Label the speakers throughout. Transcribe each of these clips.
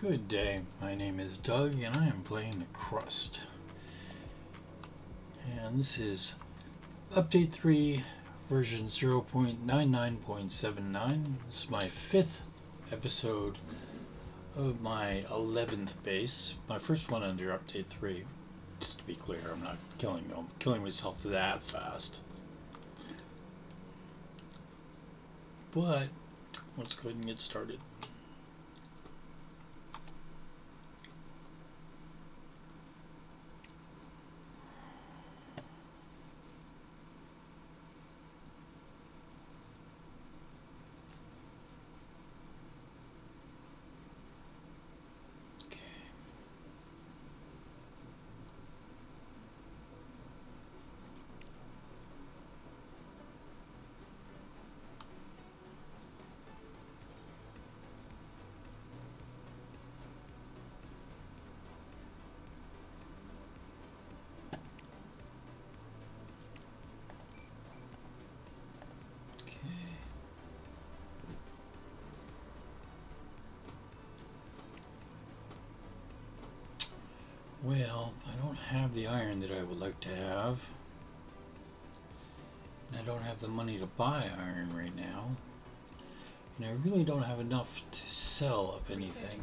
Speaker 1: Good day, my name is Doug and I am playing the Crust. And this is Update 3, version 0.99.79. This is my 5th episode of my 11th base. My first one under Update 3. Just to be clear, I'm not killing myself that fast. But, let's go ahead and get started. Well, I don't have the iron that I would like to have. And I don't have the money to buy iron right now. And I really don't have enough to sell of anything.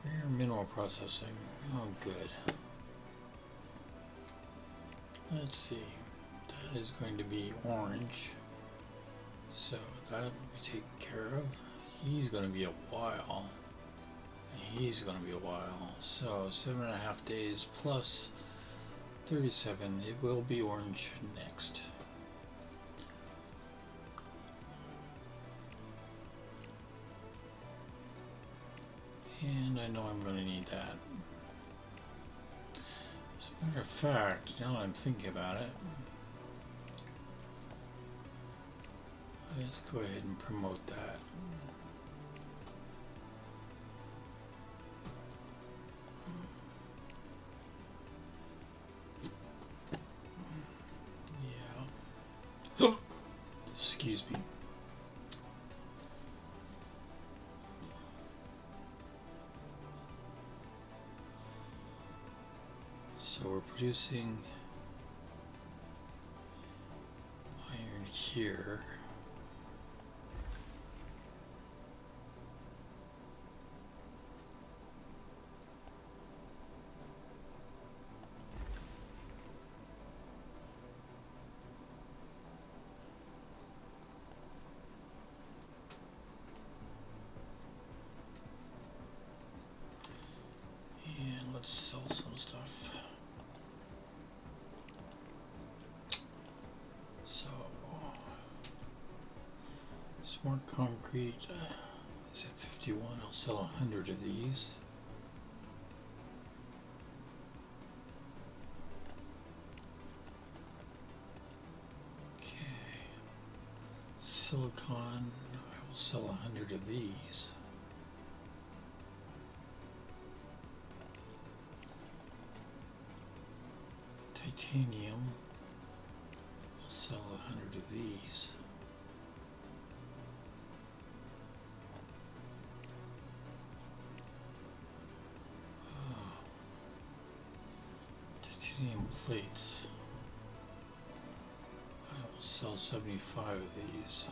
Speaker 1: Rare mineral processing. Oh, good. Let's see. That is going to be orange. So that we take care of. He's going to be a while. He's going to be a while. So 7.5 days plus 37. It will be orange next. And I know I'm going to need that. As a matter of fact, now that I'm thinking about it, let's go ahead and promote that. Yeah. Excuse me. So we're producing iron here. And let's sell some stuff. So, smart concrete is at 51. I'll sell 100 of these. Okay. Silicon, I will sell 100 of these. Titanium, I'll sell 100 of these. Titanium plates, I will sell 75 of these.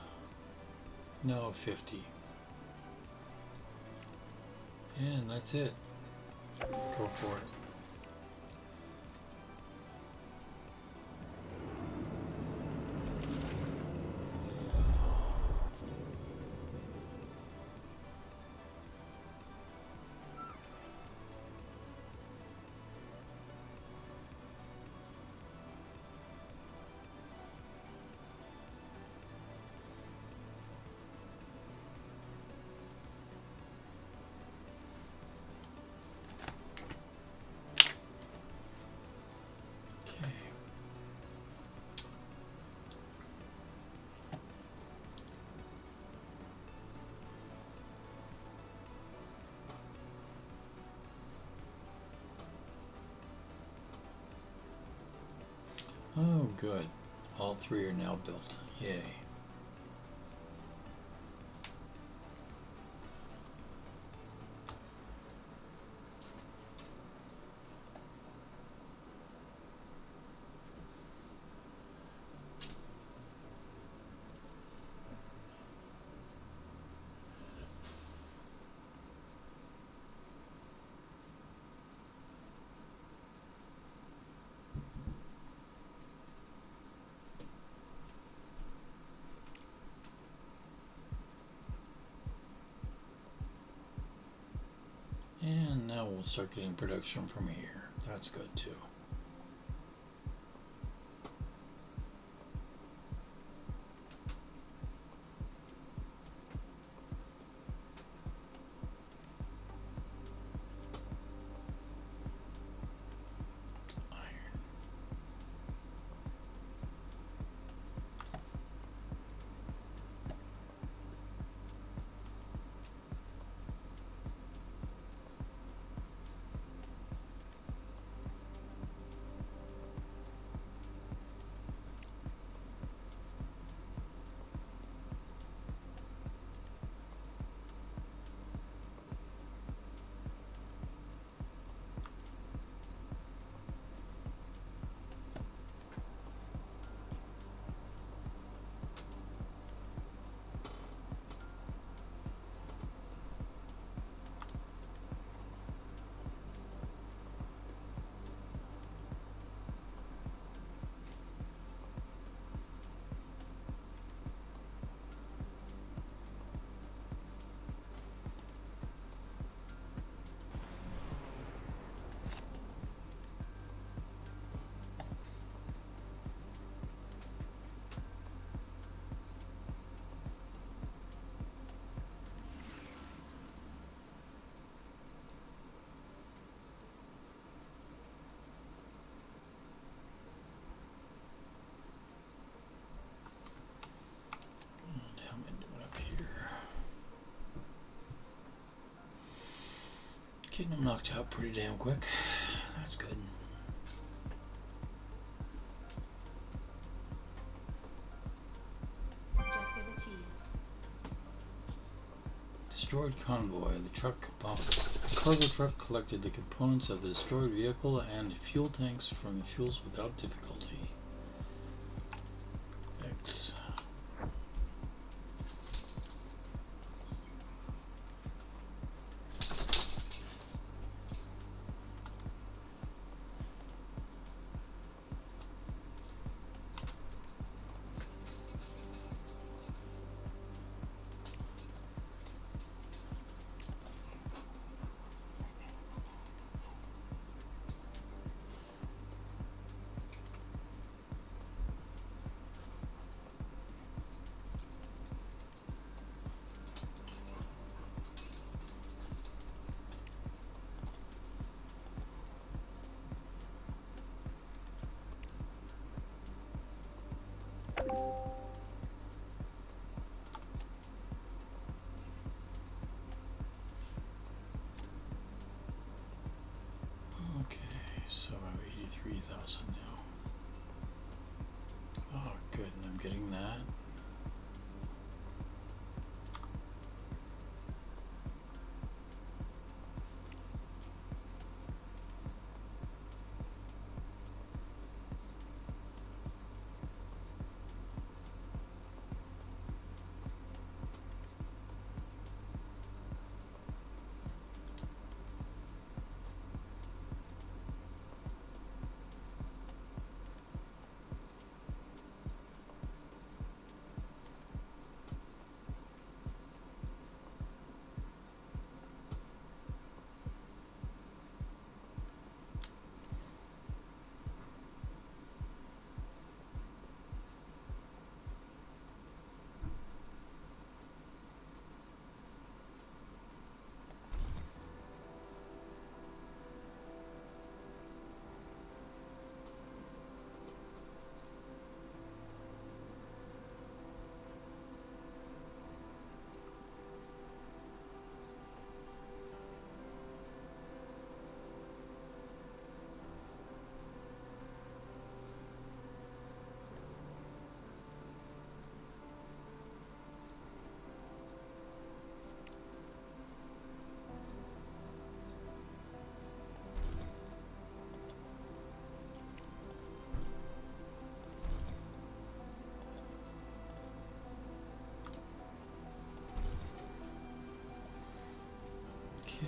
Speaker 1: No, 50. And that's it. Go for it. Oh, good. All three are now built. Yay. Now we'll start getting production from here. That's good too. Getting them knocked out pretty damn quick. That's good.
Speaker 2: Objective achieved.
Speaker 1: Destroyed convoy. The cargo truck collected the components of the destroyed vehicle and fuel tanks from the fuels without difficulty. X. So I have 83,000 now. Oh, good, and I'm getting that. Okay.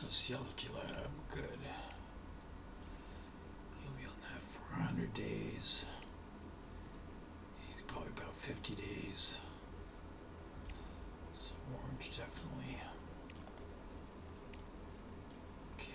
Speaker 1: Sociology lab, good. He'll be on that for 100 days. He's probably about 50 days. So orange definitely. Okay.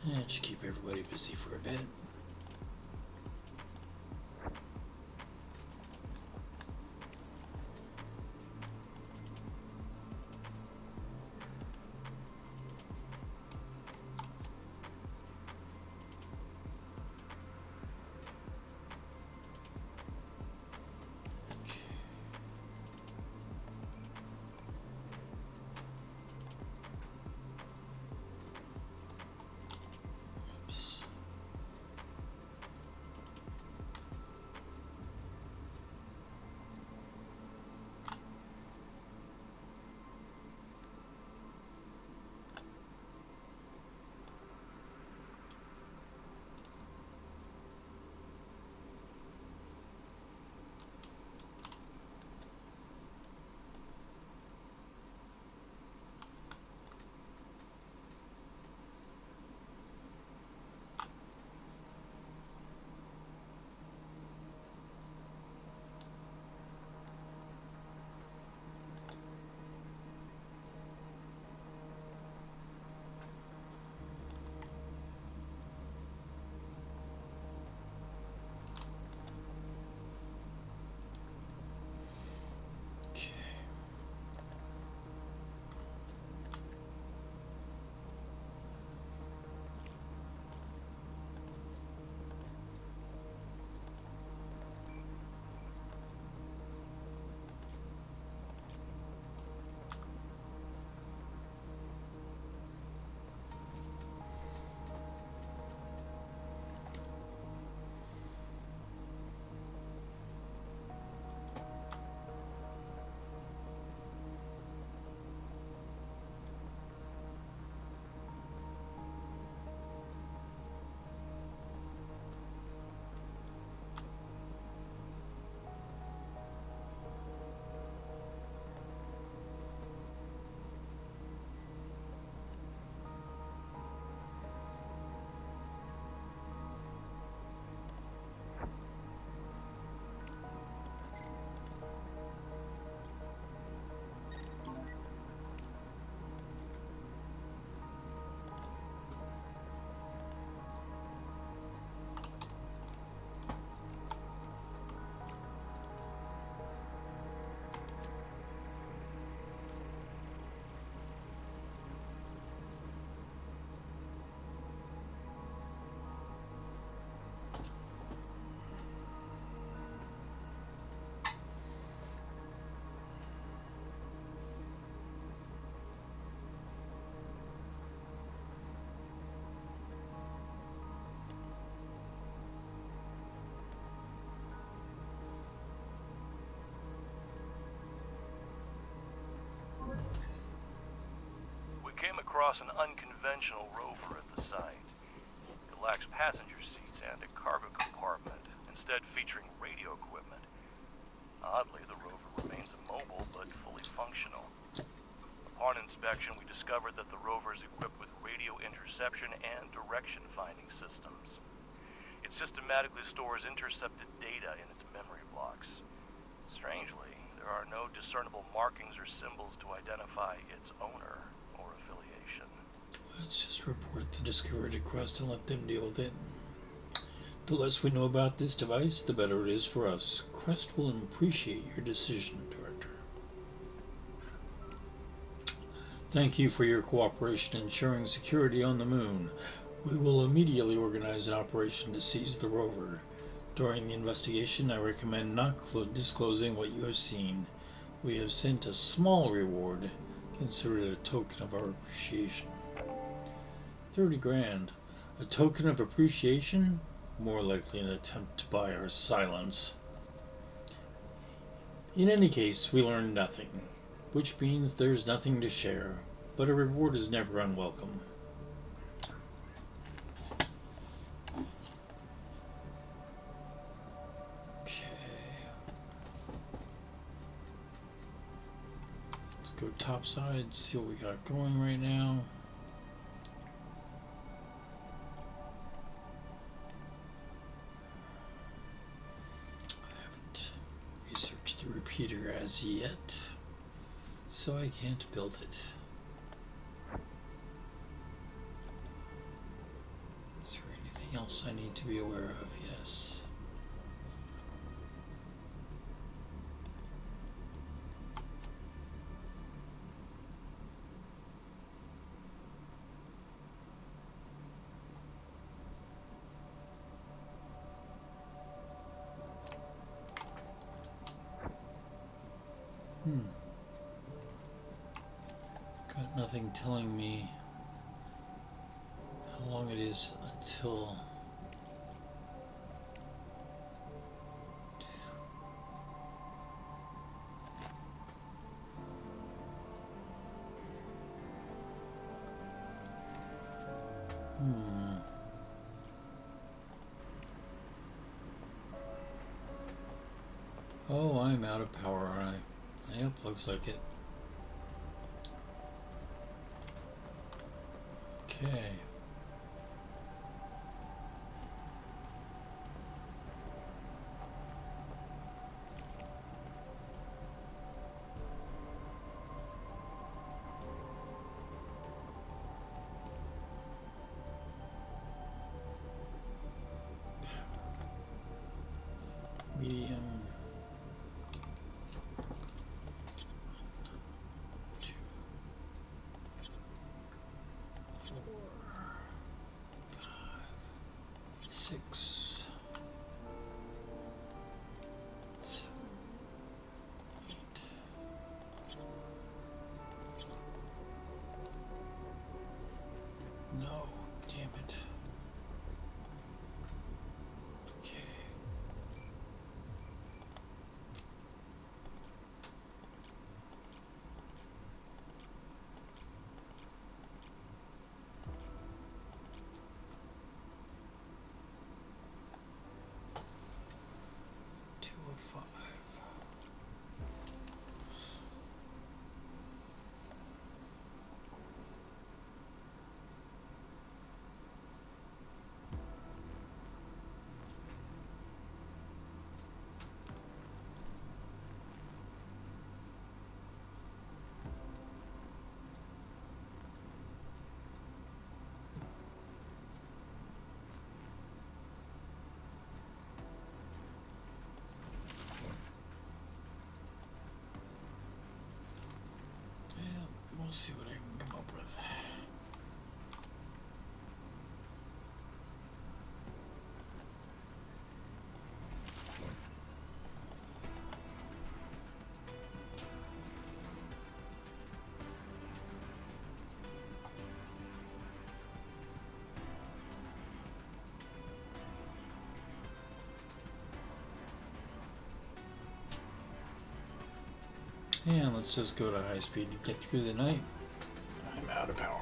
Speaker 1: And just keep everybody busy for a bit.
Speaker 2: Came across an unconventional rover at the site. It lacks passenger seats and a cargo compartment, instead featuring radio equipment. Oddly, the rover remains immobile but fully functional. Upon inspection, we discovered that the rover is equipped with radio interception and direction-finding systems. It systematically stores intercepted data in its memory blocks. Strangely, there are no discernible markings or symbols to identify its owner or affiliation.
Speaker 1: Let's just report the discovery to Crust and let them deal with it. The less we know about this device, the better it is for us. Crust will appreciate your decision, Director. Thank you for your cooperation in ensuring security on the moon. We will immediately organize an operation to seize the rover. During the investigation, I recommend not disclosing what you have seen. We have sent a small reward. Consider it a token of our appreciation. 30 grand. A token of appreciation? More likely an attempt to buy our silence. In any case, we learned nothing, which means there's nothing to share, but a reward is never unwelcome. Okay. Let's go topside, see what we got going right now. Research the repeater as yet, so I can't build it. anything else I need to be aware of? Yes. Got nothing telling me how long it is until Oh, I'm out of power, aren't I? Yep, looks like it. Okay. Medium. 2, 4, 5, 6, 7, 8. No, damn it. Okay. Two of 5. We'll see what I can come up with. And let's just go to high speed to get through the night. I'm out of power.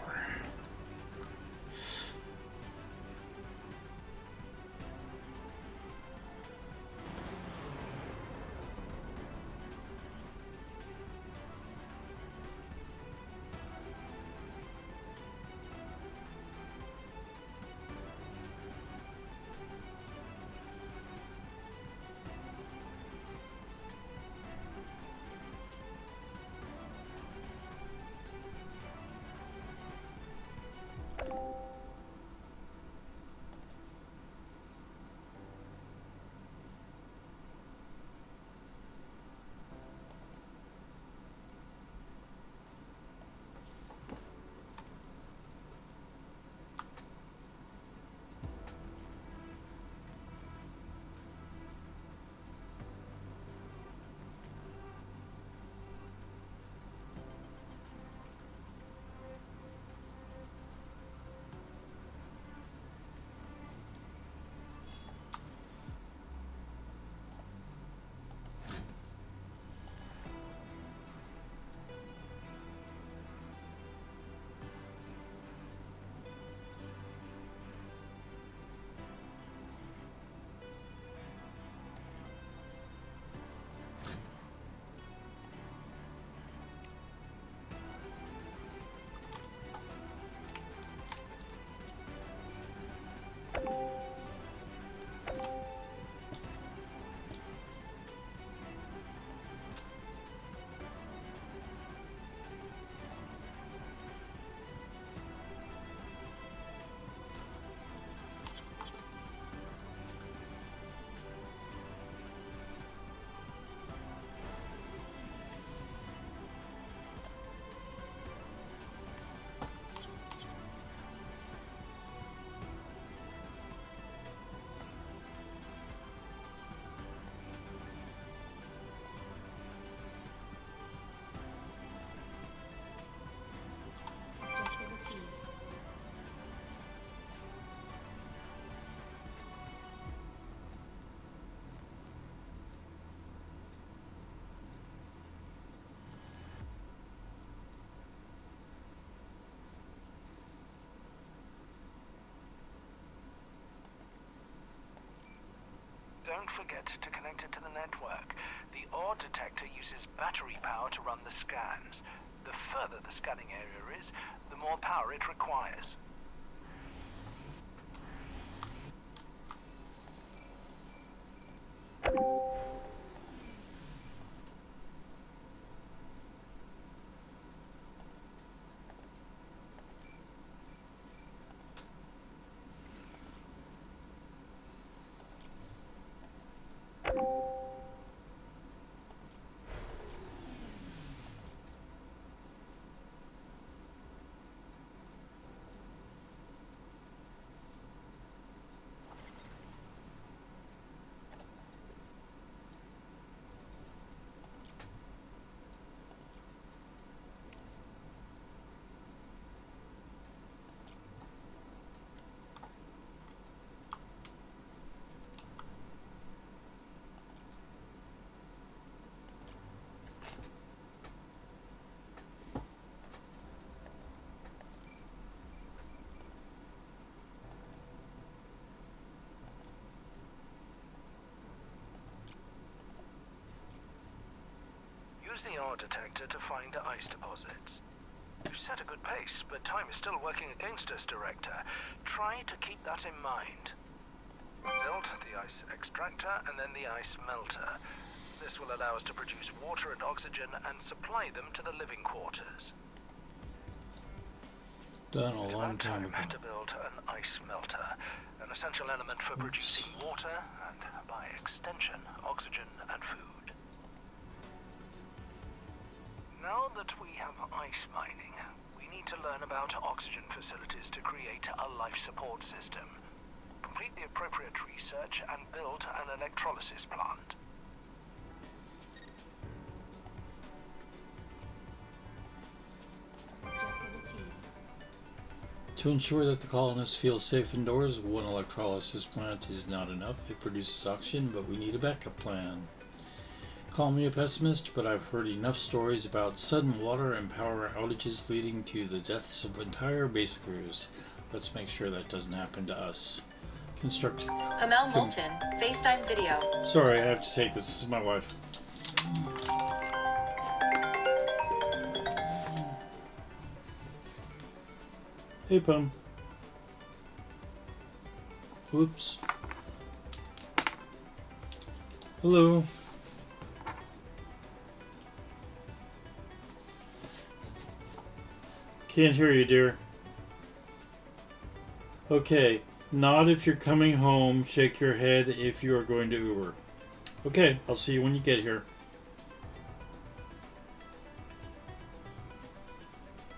Speaker 3: forget to connect it to the network. The ore detector uses battery power to run the scans. The further the scanning area is, the more power it requires. Use the ore detector to find ice deposits. You've set a good pace, but time is still working against us, Director. Try to keep that in mind. Build the ice extractor and then the ice melter. This will allow us to produce water and oxygen and supply them to the living quarters.
Speaker 1: Done a long time ago.
Speaker 3: To build an ice melter, an essential element for producing water and, by extension, oxygen and food. Now that we have ice mining, we need to learn about oxygen facilities to create a life support system. Complete the appropriate research and build an electrolysis plant.
Speaker 1: To ensure that the colonists feel safe indoors, one electrolysis plant is not enough. It produces oxygen, but we need a backup plan. Call me a pessimist, but I've heard enough stories about sudden water and power outages leading to the deaths of entire base crews. Let's make sure that doesn't happen to us. Construct.
Speaker 4: Pamela Moulton, FaceTime video.
Speaker 1: Sorry, I have to take this. This is my wife. Hey, Pum. Whoops. Hello. Can't hear you, dear. Okay, nod if you're coming home, shake your head if you are going to Uber. Okay, I'll see you when you get here.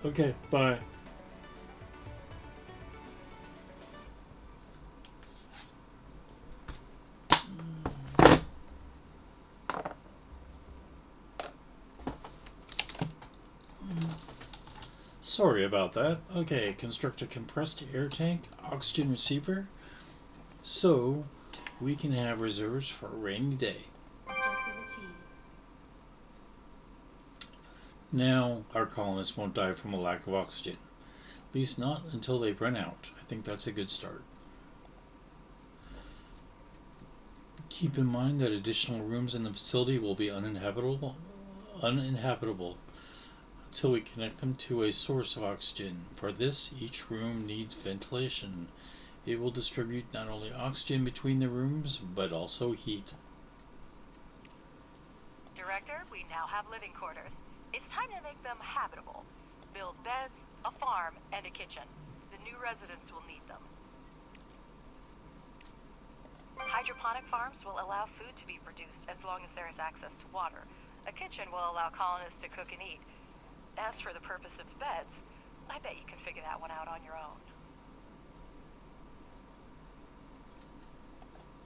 Speaker 1: Okay, bye. Sorry about that. Okay, construct a compressed air tank, oxygen receiver, so we can have reserves for a rainy day. Now, our colonists won't die from a lack of oxygen. At least not until they run out. I think that's a good start. Keep in mind that additional rooms in the facility will be uninhabitable until we connect them to a source of oxygen. For this, each room needs ventilation. It will distribute not only oxygen between the rooms, but also heat.
Speaker 5: Director, we now have living quarters. It's time to make them habitable. Build beds, a farm, and a kitchen. The new residents will need them. Hydroponic farms will allow food to be produced as long as there is access to water. A kitchen will allow colonists to cook and eat. As for the purpose of the beds, I bet you can figure that one out on your own.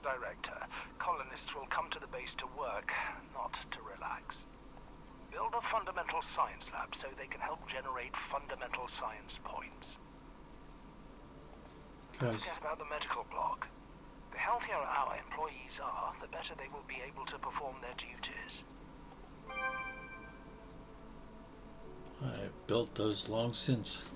Speaker 3: Director, colonists will come to the base to work, not to relax. Build a fundamental science lab so they can help generate fundamental science points. Don't forget about the medical block. The healthier our employees are, the better they will be able to perform their duties.
Speaker 1: I've built those long since.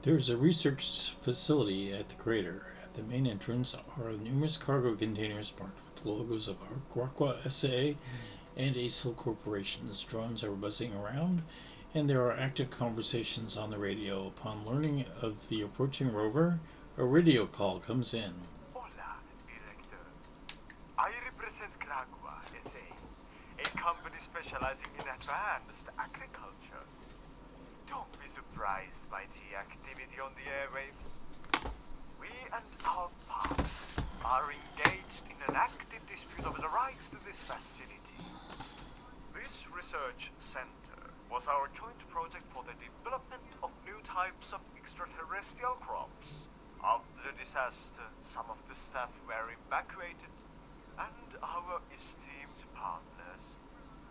Speaker 1: There's a research facility at the crater. At the main entrance are numerous cargo containers marked with logos of Aqua SA and ACIL corporations. Drones are buzzing around, and there are active conversations on the radio. Upon learning of the approaching rover, a radio call comes in.
Speaker 6: Hola, Director. I represent Cragua SA, a company specializing in advanced agriculture. Don't be surprised by the activity on the airwaves. We and our partners are engaged in an active dispute over the rights to this facility. This research center was our joint project for the development of new types of extraterrestrial crops. After the disaster, some of the staff were evacuated, and our esteemed partners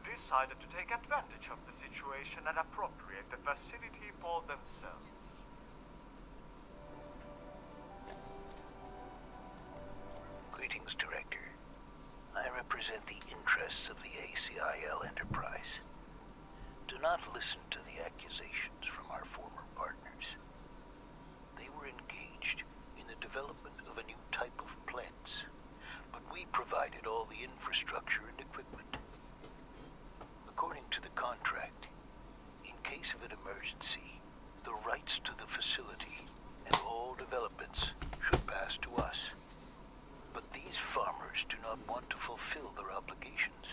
Speaker 6: decided to take advantage of the situation and appropriate the facility for themselves.
Speaker 3: Greetings, Director. I represent the interests of the ACIL enterprise. Do not listen to the accusations from our former partners. They were engaged in the development of a new type of plants, but we provided all the infrastructure and equipment. According to the contract, in case of an emergency, the rights to the facility and all developments should pass to us. But these farmers do not want to fulfill their obligations.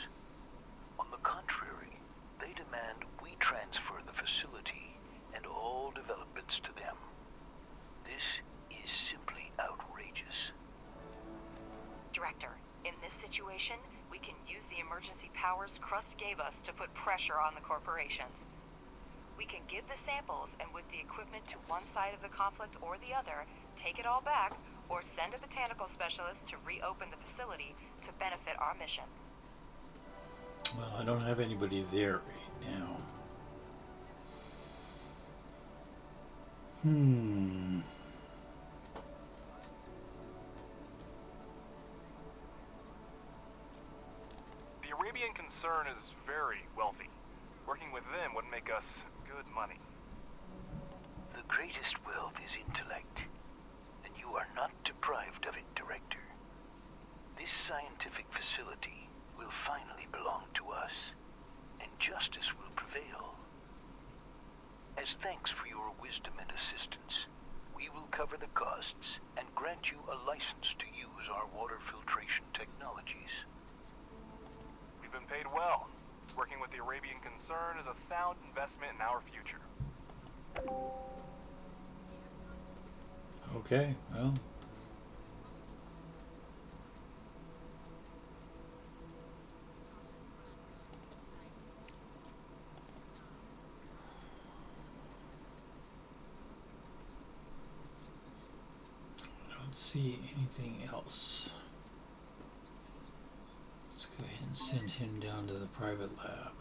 Speaker 3: On the contrary, they demand we transfer the facility and all developments to them. This is simply outrageous.
Speaker 5: Director, in this situation, we can use the emergency powers Crust gave us to put pressure on the corporations. We can give the samples and with the equipment to one side of the conflict or the other, take it all back, or send a botanical specialist to reopen the facility to benefit our mission.
Speaker 1: Well, I don't have anybody there right now.
Speaker 2: The Arabian concern is very wealthy. Working with them would make us good money.
Speaker 3: The greatest wealth is intellect, and you are not deprived of it, Director. This scientific facility will finally belong to us, and justice will prevail. As thanks for your wisdom and assistance, we will cover the costs and grant you a license to use our water filtration technologies.
Speaker 2: We've been paid well. Working with the Arabian concern is a sound investment in our future.
Speaker 1: Okay, well. I don't see anything else. Let's go ahead and send him down to the private lab.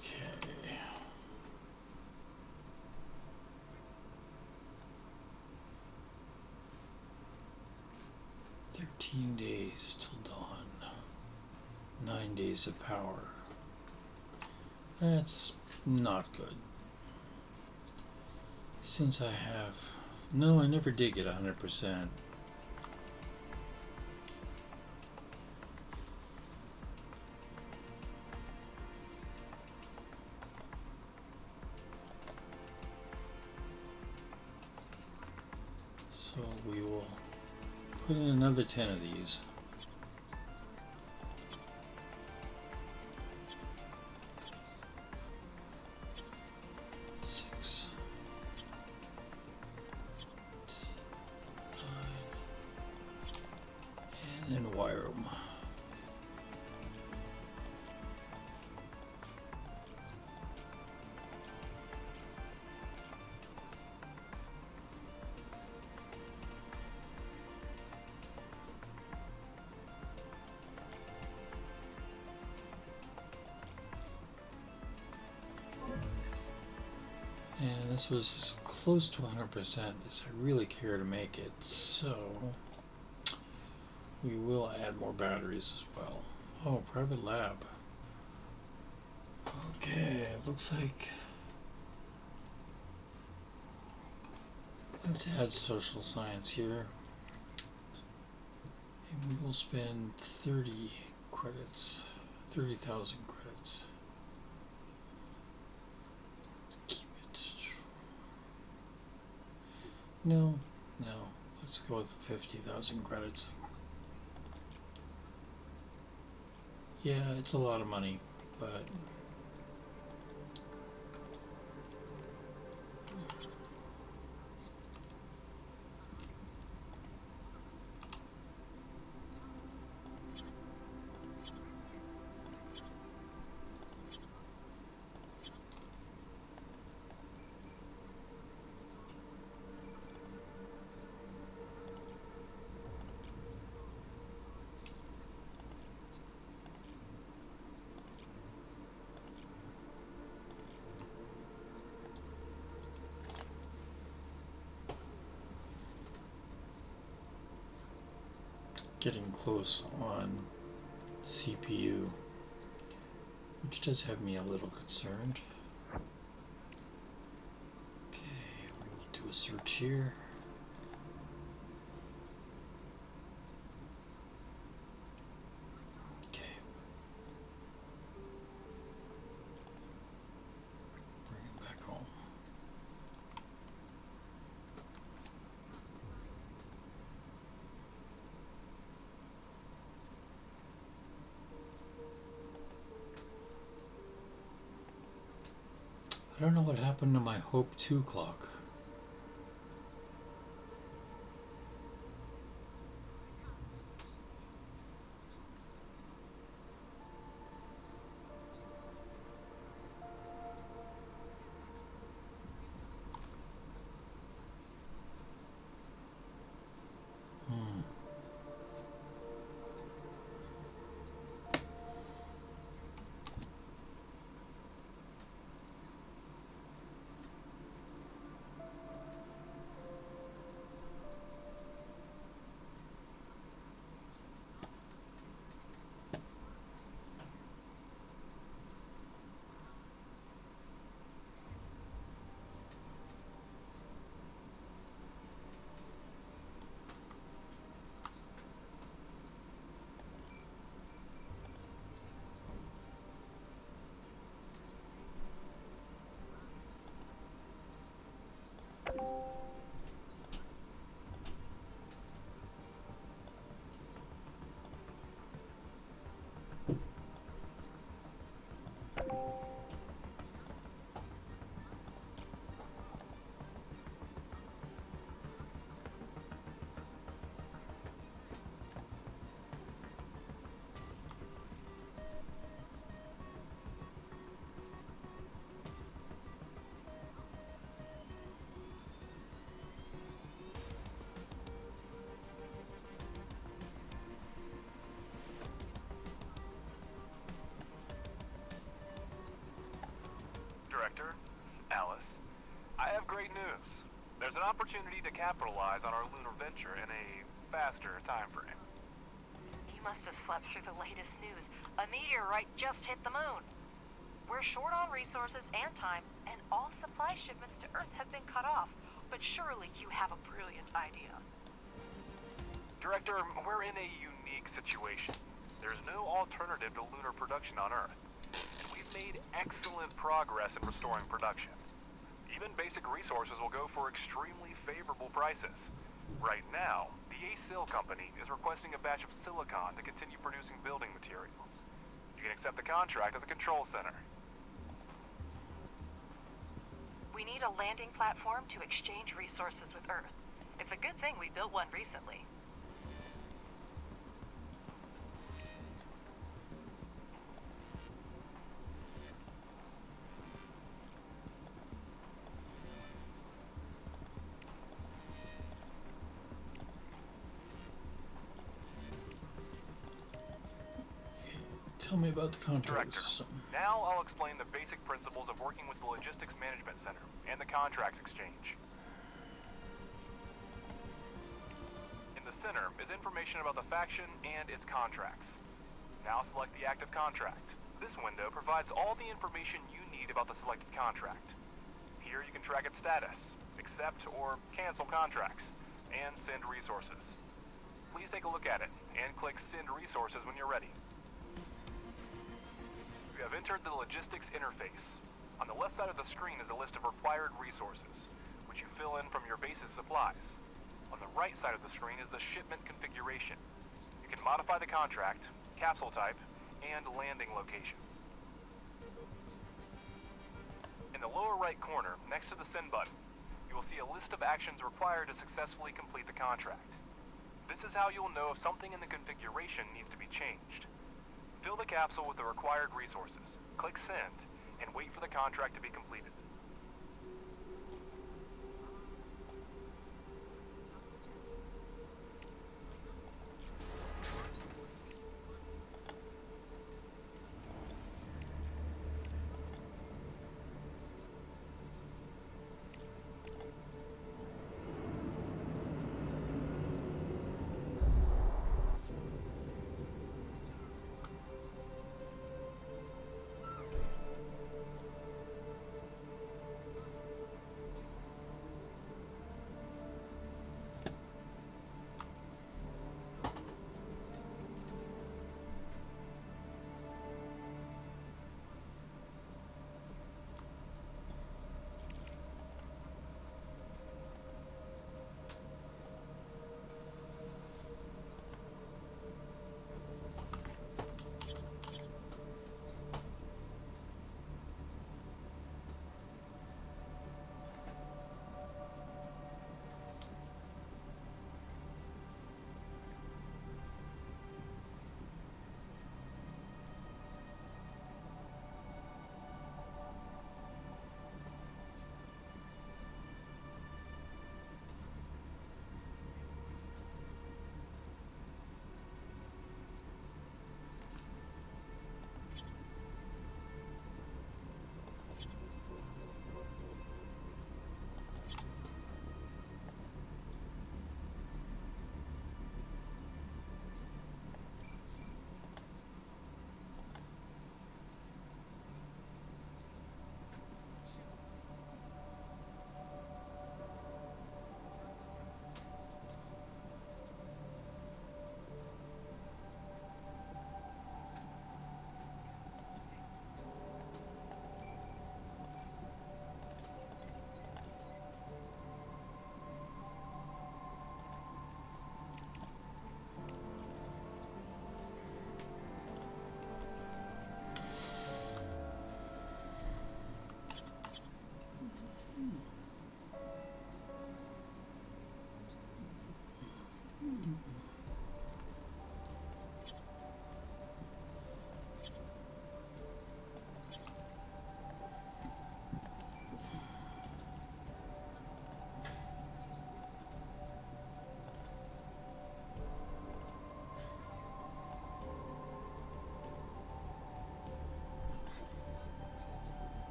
Speaker 1: Okay. 13 days till dawn. 9 days of power. That's not good. Since I have... No, I never did get 100%. So we will put in another 10 of these. And then wire them. And this was close to 100% as I really care to make it, so we will add more batteries as well. Oh, private lab. Okay, it looks like let's add social science here. And we will spend 30 credits, 30,000 credits. Keep it. No, let's go with 50,000 credits. Yeah, it's a lot of money, but getting close on CPU, which does have me a little concerned. Okay, we'll do a search here. Okay. Bring it back home. I don't know what happened to my Hope 2 clock.
Speaker 2: Director, Alice, I have great news. There's an opportunity to capitalize on our lunar venture in a faster time frame.
Speaker 5: You must have slept through the latest news. A meteorite just hit the moon. We're short on resources and time, and all supply shipments to Earth have been cut off. But surely you have a brilliant idea.
Speaker 2: Director, we're in a unique situation. There's no alternative to lunar production on Earth. And we've made excellent progress in restoring production. Even basic resources will go for extremely favorable prices. Right now, the ACIL company is requesting a batch of silicon to continue producing building materials. You can accept the contract at the control center.
Speaker 5: We need a landing platform to exchange resources with Earth. It's a good thing we built one recently.
Speaker 1: Tell me about the contract
Speaker 2: Director,
Speaker 1: system.
Speaker 2: now I'll explain the basic principles of working with the Logistics Management Center and the contracts exchange.
Speaker 7: center is information about the faction and its contracts. Now select the active contract. This window provides all the information you need about the selected contract. Here you can track its status, accept or cancel contracts, and send resources. Please take a look at it and click Send Resources when you're ready. You have entered the Logistics interface. On the left side of the screen is a list of required resources, which you fill in from your base's supplies. On the right side of the screen is the shipment configuration. You can modify the contract, capsule type, and landing location. In the lower right corner, next to the Send button, you will see a list of actions required to successfully complete the contract. This is how you will know if something in the configuration needs to be changed. Fill the capsule with the required resources, click Send, and wait for the contract to be completed.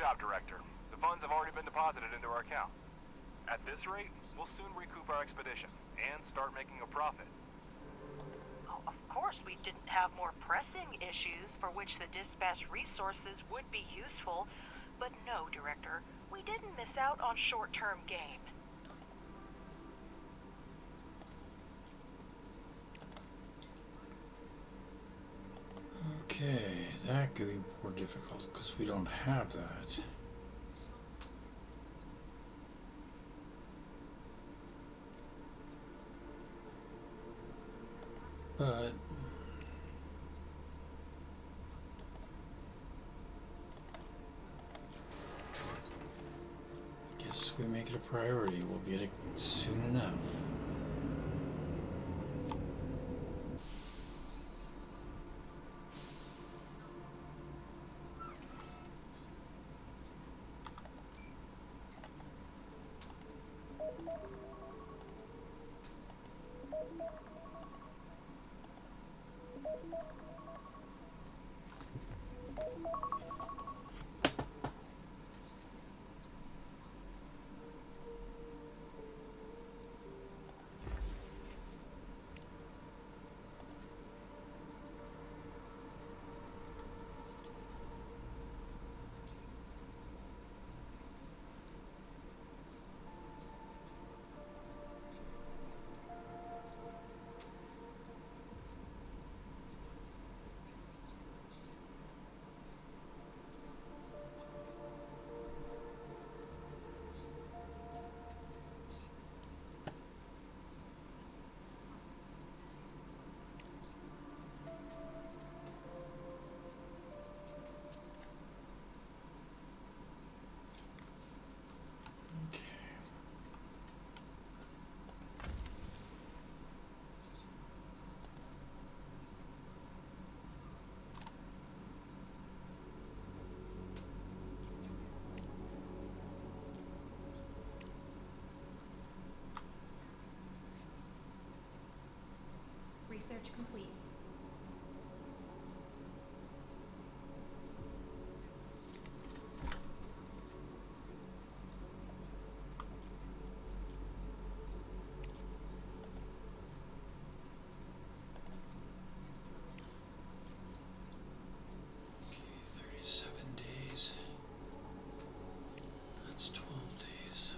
Speaker 7: job, Director. The funds have already been deposited into our account. At this rate, we'll soon recoup our expedition and start making a profit.
Speaker 5: Oh, of course, we didn't have more pressing issues for which the dispatch resources would be useful. But no, Director, we didn't miss out on short-term gain.
Speaker 1: Okay, that could be more difficult because we don't have that. But I guess we make it a priority. We'll get it soon enough.
Speaker 8: Research complete.
Speaker 1: Okay, 37 days. That's 12 days.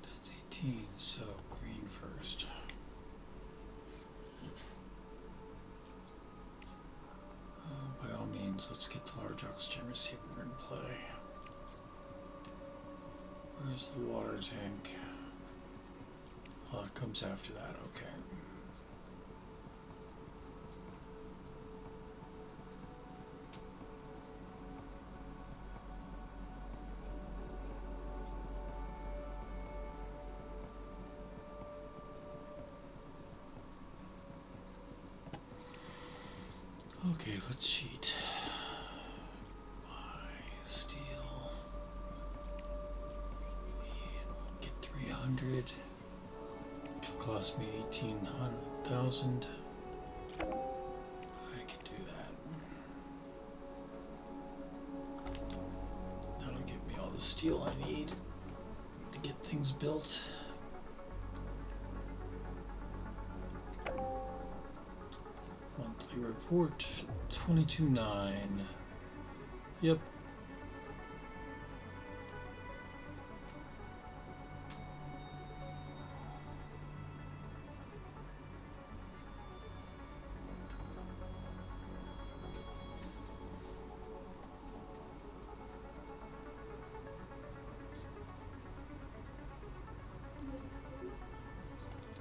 Speaker 1: That's 18, so green first. By all means, let's get the large oxygen receiver in play. Where's the water tank? Oh, it comes after that, okay. Okay, let's cheat. Buy steel. And we'll get 300. Which will cost me 18,000. I can do that. That'll give me all the steel I need to get things built. Monthly report 22.9. Yep.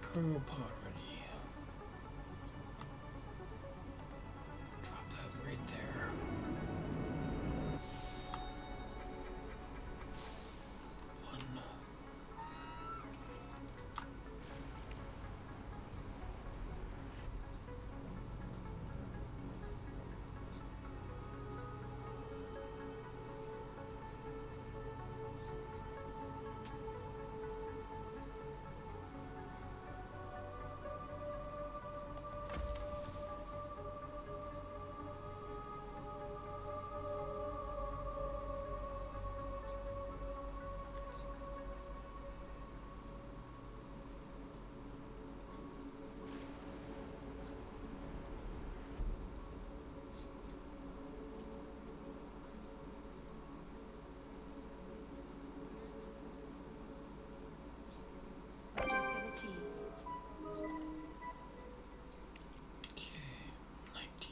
Speaker 1: Cargo pod ready. Drop that right there. One.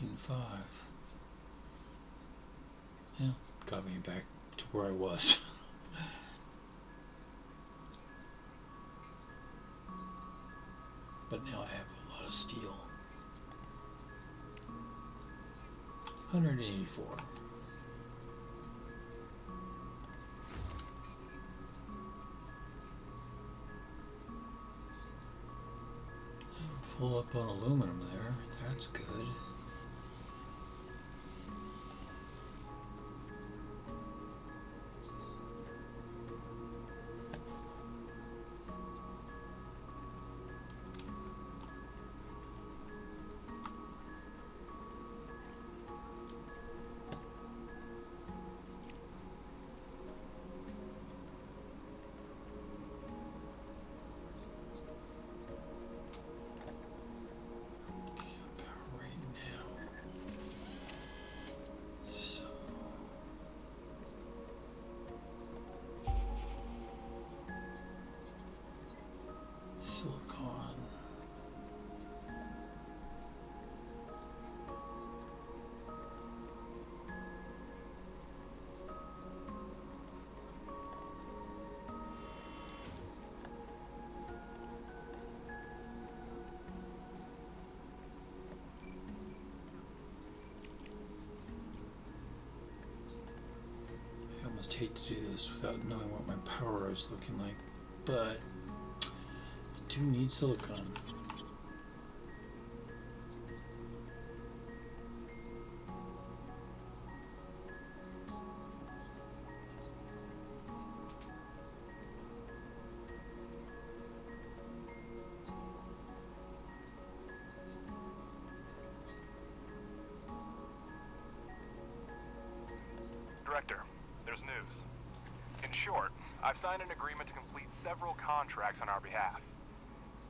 Speaker 1: 14.5. Yeah, got me back to where I was. But now I have a lot of steel. 184. Full up on aluminum there. That's good. I almost hate to do this without knowing what my power is looking like, but I do need silicon.
Speaker 7: Director, there's news. In short, I've signed an agreement to complete several contracts on our behalf.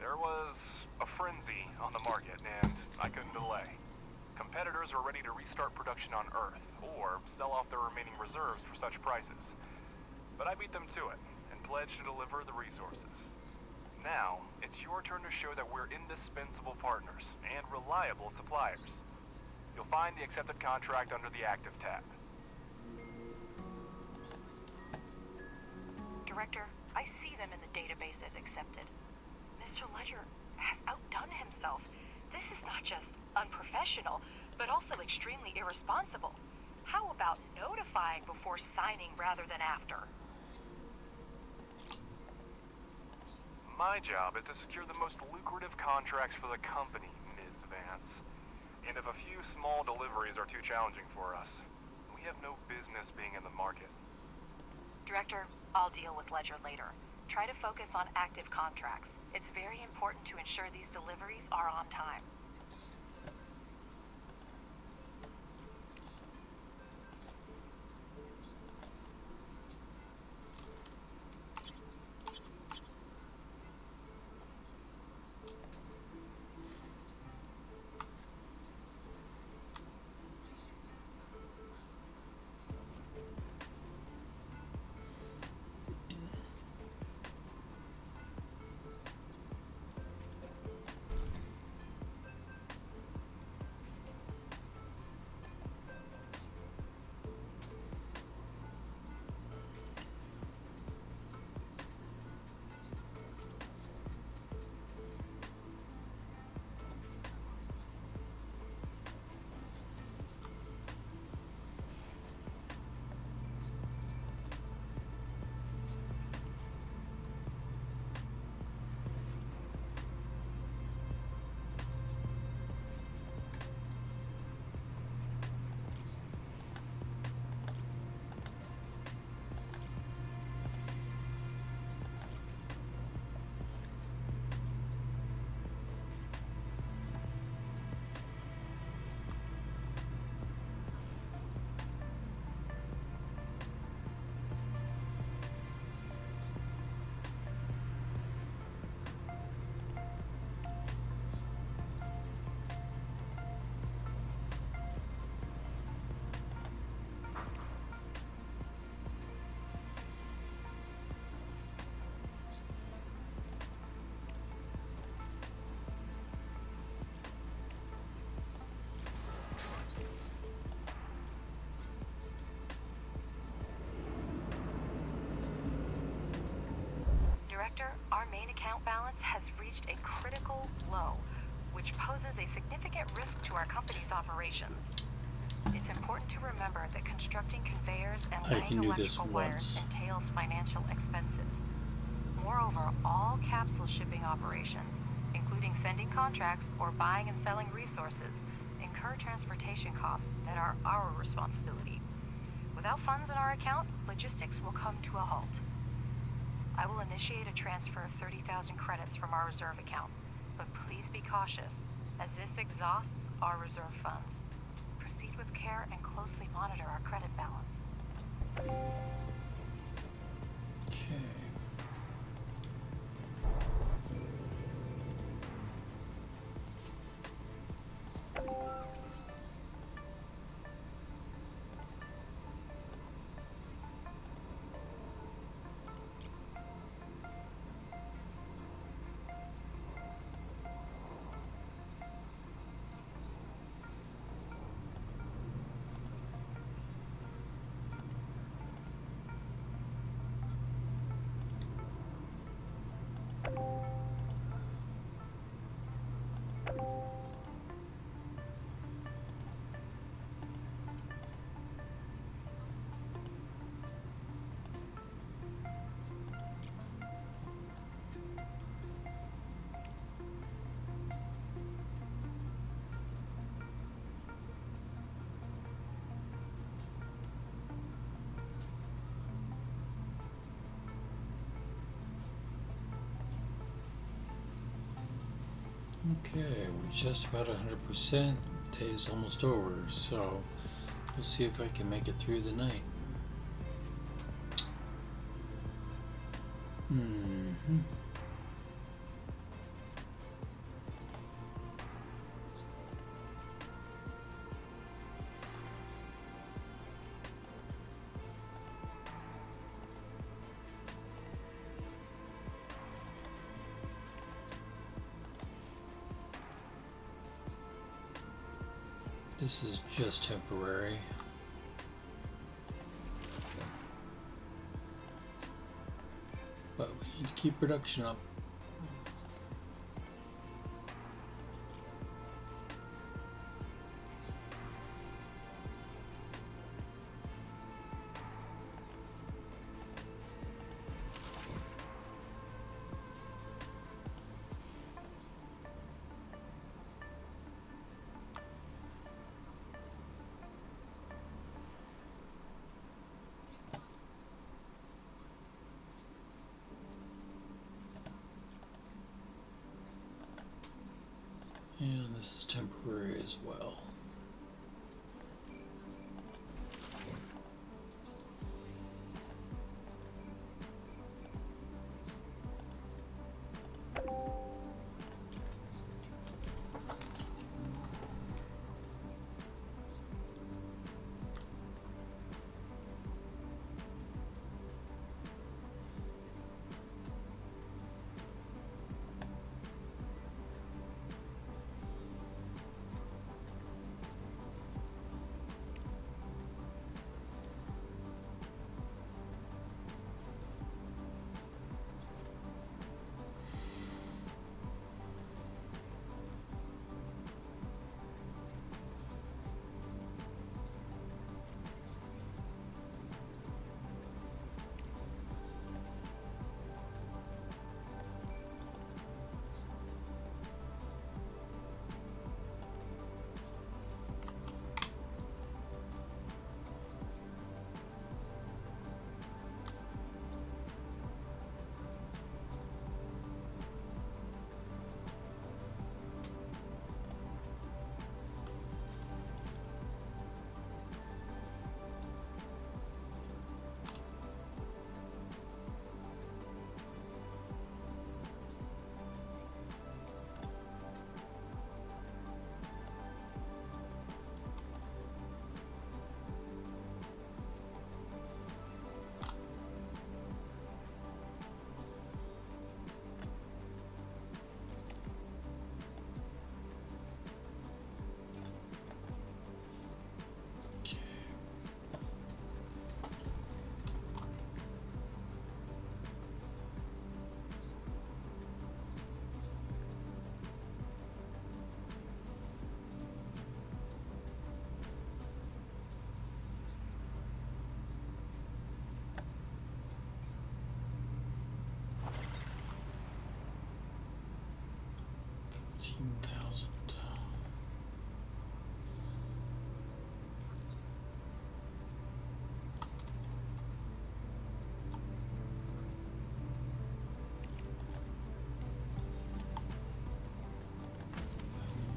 Speaker 7: There was a frenzy on the market, and I couldn't delay. Competitors are ready to restart production on Earth, or sell off their remaining reserves for such prices. But I beat them to it, and pledged to deliver the resources. Now, it's your turn to show that we're indispensable partners, and reliable suppliers. You'll find the accepted contract under the Active tab.
Speaker 5: Director, I see them in the database as accepted. Mr. Ledger has outdone himself. This is not just unprofessional, but also extremely irresponsible. How about notifying before signing rather than after?
Speaker 7: My job is to secure the most lucrative contracts for the company, Ms. Vance. And if a few small deliveries are too challenging for us, we have no business being in the market.
Speaker 5: Director, I'll deal with Ledger later. Try to focus on active contracts. It's very important to ensure these deliveries are on time. Director, our main account balance has reached a critical low, which poses a significant risk to our company's operations. It's important to remember that constructing conveyors and
Speaker 1: I
Speaker 5: laying
Speaker 1: can do this
Speaker 5: electrical wires
Speaker 1: once.
Speaker 5: entails financial expenses. Moreover, all capsule shipping operations, including sending contracts or buying and selling resources, incur transportation costs that are our responsibility. Without funds in our account, logistics will come to a halt. I will initiate a transfer of 30,000 credits from our reserve account, but please be cautious, as this exhausts our reserve funds. Proceed with care and closely monitor our credit balance.
Speaker 1: Okay. Okay, we're just about 100%. Day is almost over, so we'll see if I can make it through the night. This is just temporary. But we need to keep production up. And this is temporary as well.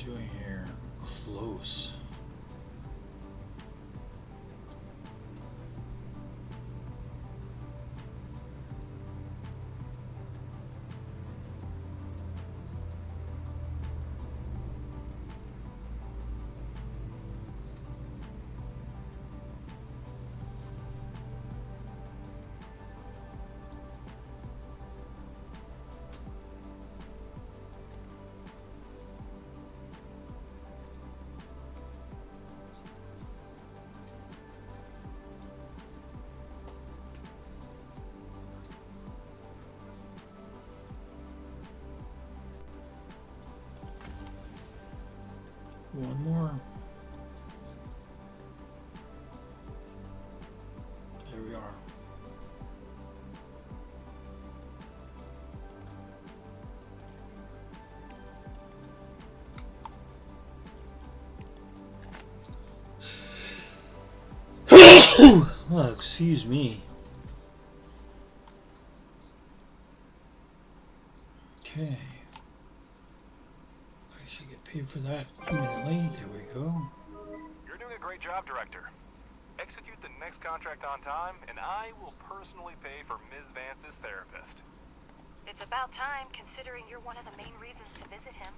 Speaker 1: doing here? Close. One more. There we are. Oh, excuse me. Okay. I should get paid for that immediately. There we go.
Speaker 7: You're doing a great job, Director. Execute the next contract on time, and I will personally pay for Ms. Vance's therapist.
Speaker 5: It's about time, considering you're one of the main reasons to visit him.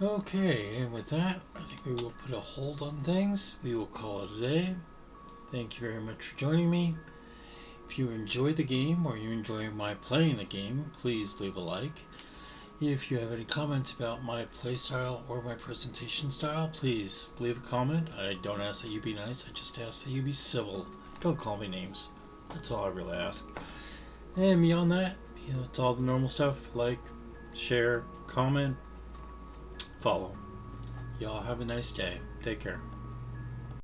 Speaker 1: Okay, and with that, I think we will put a hold on things. We will call it a day. Thank you very much for joining me. If you enjoy the game or you enjoy my playing the game, please leave a like. If you have any comments about my playstyle or my presentation style, please leave a comment. I don't ask that you be nice, I just ask that you be civil. Don't call me names. That's all I really ask. And beyond that, it's all the normal stuff. Like, share, comment, follow. Y'all have a nice day. Take care.